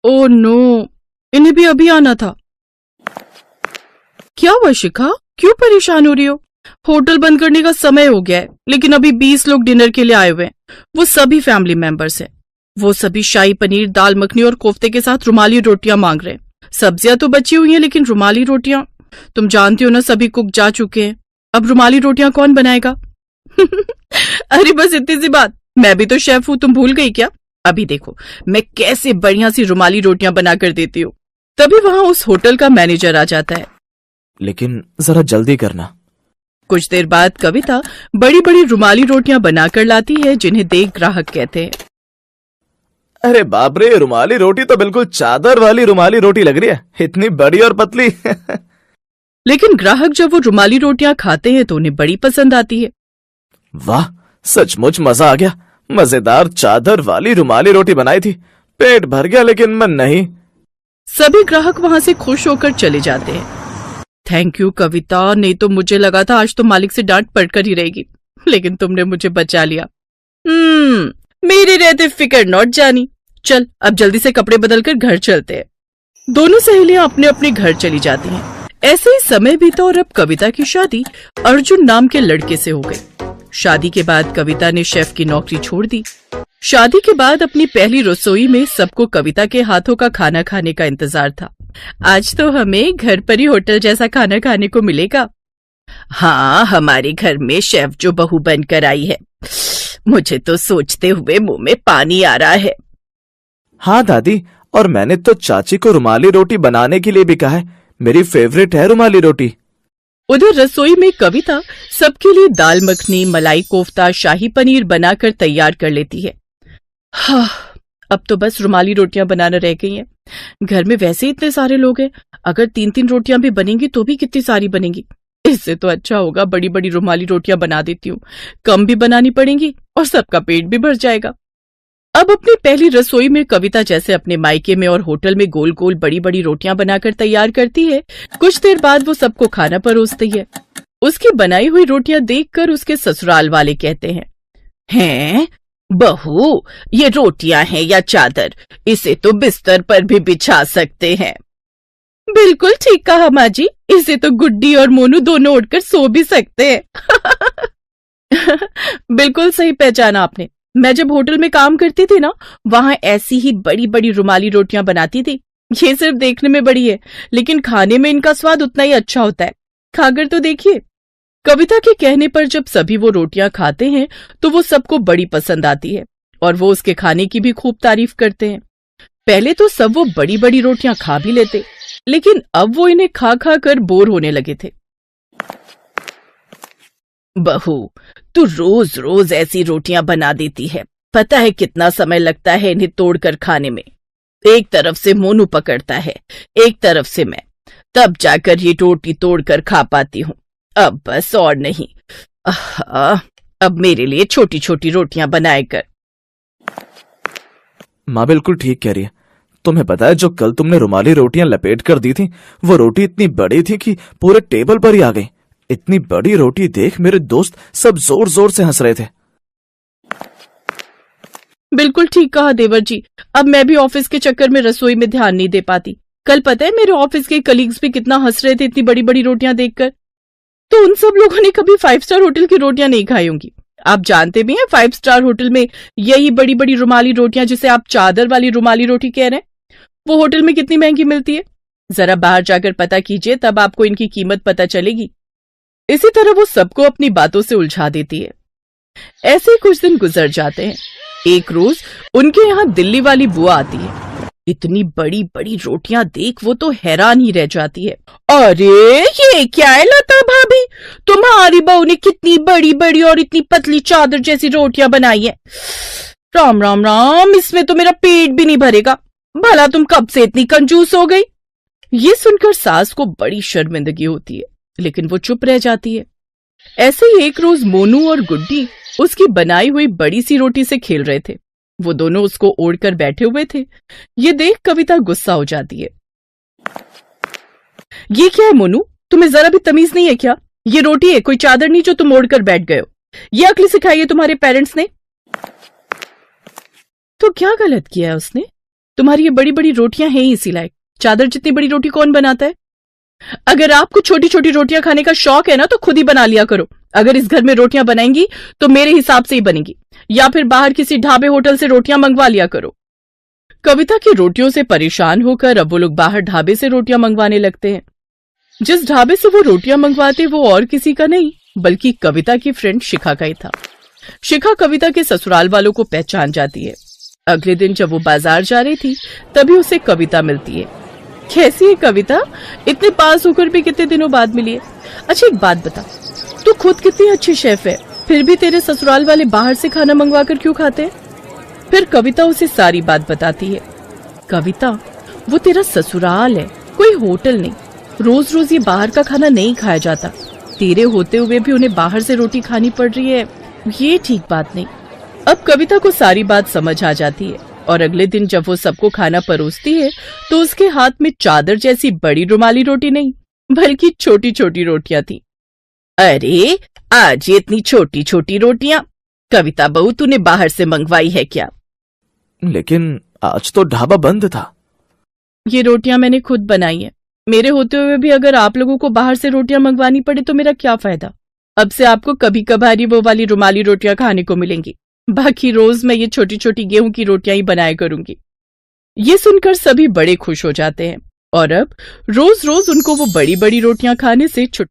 Oh no, इन्हें भी अभी आना था। क्या हुआ शिखा, क्यों परेशान हो रही हो? होटल बंद करने का समय हो गया है, लेकिन अभी 20 लोग डिनर के लिए आए हुए हैं। वो सभी फैमिली मेंबर्स हैं। वो सभी शाही पनीर, दाल मखनी और कोफ्ते के साथ रुमाली रोटियां मांग रहे हैं। सब्जियां तो बची हुई हैं, लेकिन रुमाली रोटियां, तुम जानती हो ना, सभी कुक जा चुके हैं। अब रुमाली रोटियां कौन बनाएगा? अरे बस इतनी सी बात, मैं भी तो शेफ हूं, तुम भूल गई क्या? अभी देखो मैं कैसे बढ़िया सी रुमाली रोटियां बना कर देती हूँ। तभी वहां उस होटल का मैनेजर आ जाता है। लेकिन जरा जल्दी करना। कुछ देर बाद कविता बड़ी बड़ी रुमाली रोटियां बनाकर लाती है, जिन्हें देख ग्राहक कहते हैं, अरे बाप रे, रुमाली रोटी तो बिल्कुल चादर वाली रुमाली रोटी लग रही है, इतनी बड़ी और पतली। लेकिन ग्राहक जब वो रुमाली रोटियां खाते हैं तो उन्हें बड़ी पसंद आती है। वाह, सचमुच मजा आ गया। मजेदार चादर वाली रुमाली रोटी बनाई थी, पेट भर गया लेकिन मन नहीं। सभी ग्राहक वहां से खुश होकर चले जाते हैं। थैंक यू कविता, नहीं तो मुझे लगा था आज तो मालिक से डांट पड़कर ही रहेगी, लेकिन तुमने मुझे बचा लिया। मेरे रहते फिकर नॉट जानी। चल अब जल्दी से कपड़े बदलकर घर चलते हैं। दोनों सहेलियां अपने अपने घर चली जाती हैं। ऐसे ही समय बीता और अब कविता की शादी अर्जुन नाम के लड़के से हो गई। शादी के बाद कविता ने शेफ की नौकरी छोड़ दी। शादी के बाद अपनी पहली रसोई में सबको कविता के हाथों का खाना खाने का इंतजार था। आज तो हमें घर पर ही होटल जैसा खाना खाने को मिलेगा। हाँ, हमारे घर में शेफ जो बहू बनकर आई है, मुझे तो सोचते हुए मुंह में पानी आ रहा है। हाँ दादी, और मैंने तो चाची को रुमाली रोटी बनाने के लिए भी कहा है, मेरी फेवरेट है रुमाली रोटी। उधर रसोई में कविता सबके लिए दाल मखनी, मलाई कोफ्ता, शाही पनीर बनाकर तैयार कर लेती है। हाँ, अब तो बस रुमाली रोटियां बनाना रह गई हैं। घर में वैसे ही इतने सारे लोग हैं, अगर 3-3 रोटियां भी बनेंगी तो भी कितनी सारी बनेंगी। इससे तो अच्छा होगा बड़ी बड़ी रुमाली रोटियां बना देती हूँ, कम भी बनानी पड़ेंगी और सबका पेट भी भर जाएगा। अब अपनी पहली रसोई में कविता जैसे अपने मायके में और होटल में गोल गोल बड़ी बड़ी रोटियां बनाकर तैयार करती है। कुछ देर बाद वो सबको खाना परोसती है। उसकी बनाई हुई रोटियां देखकर उसके ससुराल वाले कहते हैं, बहू, ये रोटियां हैं या चादर? इसे तो बिस्तर पर भी बिछा सकते हैं। बिल्कुल ठीक कहा माँ जी, इसे तो गुड्डी और मोनू दोनों उठकर सो भी सकते हैं। बिल्कुल सही पहचाना आपने। मैं जब होटल में काम करती थी ना, वहां ऐसी ही बड़ी बड़ी रुमाली रोटियां बनाती थी। ये सिर्फ देखने में बड़ी है, लेकिन खाने में इनका स्वाद उतना ही अच्छा होता है। खाकर तो देखिए। कविता के कहने पर जब सभी वो रोटियां खाते हैं तो वो सबको बड़ी पसंद आती है और वो उसके खाने की भी खूब तारीफ करते हैं। पहले तो सब वो बड़ी बड़ी रोटियां खा भी लेते, लेकिन अब वो इन्हें खा खा कर बोर होने लगे थे। बहू, तू रोज रोज ऐसी रोटियां बना देती है, पता है कितना समय लगता है इन्हें तोड़कर खाने में। एक तरफ से मोनू पकड़ता है, एक तरफ से मैं, तब जाकर ये रोटी तोड़कर खा पाती हूँ। अब बस और नहीं, अब मेरे लिए छोटी छोटी रोटियां बनाए कर। माँ बिल्कुल ठीक कह रही है। तुम्हें पता है, जो कल तुमने रुमाली रोटियां लपेट कर दी थी, वो रोटी इतनी बड़ी थी कि पूरे टेबल पर ही आ गई। इतनी बड़ी रोटी देख मेरे दोस्त सब जोर जोर से हंस रहे थे। बिल्कुल ठीक कहा देवर जी, अब मैं भी ऑफिस के चक्कर में रसोई में ध्यान नहीं दे पाती। कल पता है मेरे ऑफिस के कलीग्स भी कितना हंस रहे थे इतनी बड़ी बड़ी रोटियां देखकर। तो उन सब लोगों ने कभी 5 स्टार होटल की रोटियां नहीं खाई होंगी। आप जानते भी हैं 5 स्टार होटल में यही बड़ी बड़ी रुमाली रोटियां, जिसे आप चादर वाली रुमाली रोटी कह रहे हैं, वो होटल में कितनी महंगी मिलती है। जरा बाहर जाकर पता कीजिए, तब आपको इनकी कीमत पता चलेगी। इसी तरह वो सबको अपनी बातों से उलझा देती है। ऐसे ही कुछ दिन गुजर जाते हैं। एक रोज उनके यहाँ दिल्ली वाली बुआ आती है। इतनी बड़ी बड़ी रोटियां देख वो तो हैरान ही रह जाती है। अरे ये क्या है लता भाभी, तुम्हारी बहू ने कितनी बड़ी बड़ी और इतनी पतली चादर जैसी रोटियां बनाई है। राम राम राम, इसमें तो मेरा पेट भी नहीं भरेगा। भला तुम कब से इतनी कंजूस हो गई? ये सुनकर सास को बड़ी शर्मिंदगी होती है, लेकिन वो चुप रह जाती है। ऐसे ही एक रोज मोनू और गुड्डी उसकी बनाई हुई बड़ी सी रोटी से खेल रहे थे। वो दोनों उसको ओढ़कर बैठे हुए थे। ये देख कविता गुस्सा हो जाती है। ये क्या है मोनू, तुम्हें जरा भी तमीज नहीं है क्या? ये रोटी है, कोई चादर नहीं जो तुम ओढ़कर बैठ गए हो। ये अक्ल सिखाई है तुम्हारे पेरेंट्स ने? तो क्या गलत किया है उसने? तुम्हारी ये बड़ी बड़ी रोटियां हैं ही इसी लायक। चादर जितनी बड़ी रोटी कौन बनाता है? अगर आपको छोटी छोटी रोटियां खाने का शौक है ना तो खुद ही बना लिया करो। अगर इस घर में रोटियां बनाएंगी तो मेरे हिसाब से ही बनेगी, या फिर बाहर किसी ढाबे होटल से रोटियां मंगवा लिया करो। कविता की रोटियों से परेशान होकर अब वो लोग बाहर ढाबे से रोटियां मंगवाने लगते हैं। जिस ढाबे से वो रोटियां मंगवाते वो और किसी का नहीं बल्कि कविता की फ्रेंड शिखा का ही था। शिखा कविता के ससुराल वालों को पहचान जाती है। अगले दिन जब वो बाजार जा रही थी तभी उसे कविता मिलती है। कैसी है कविता? इतने पास होकर भी कितने दिनों बाद मिली है। अच्छा एक बात बता, तू खुद कितनी अच्छी शेफ है, फिर भी तेरे ससुराल वाले बाहर से खाना मंगवा कर क्यों खाते हैं? फिर कविता उसे सारी बात बताती है। कविता, वो तेरा ससुराल है, कोई होटल नहीं। रोज रोज ये बाहर का खाना नहीं खाया जाता। तेरे होते हुए भी उन्हें बाहर से रोटी खानी पड़ रही है, ये ठीक बात नहीं। अब कविता को सारी बात समझ आ जाती है और अगले दिन जब वो सबको खाना परोसती है तो उसके हाथ में चादर जैसी बड़ी रुमाली रोटी नहीं बल्कि छोटी छोटी रोटियां थी। अरे आज ये इतनी छोटी छोटी रोटियां, कविता बहू तूने बाहर से मंगवाई है क्या? लेकिन आज तो ढाबा बंद था। ये रोटियां मैंने खुद बनाई है। मेरे होते हुए भी अगर आप लोगों को बाहर से रोटियां मंगवानी पड़े तो मेरा क्या फायदा? अब से आपको कभी कभार वो वाली रुमाली रोटियां खाने को मिलेंगी, बाकी रोज मैं ये छोटी छोटी गेहूं की रोटियां ही बनाया करूंगी। ये सुनकर सभी बड़े खुश हो जाते हैं और अब रोज रोज उनको वो बड़ी बड़ी रोटियां खाने से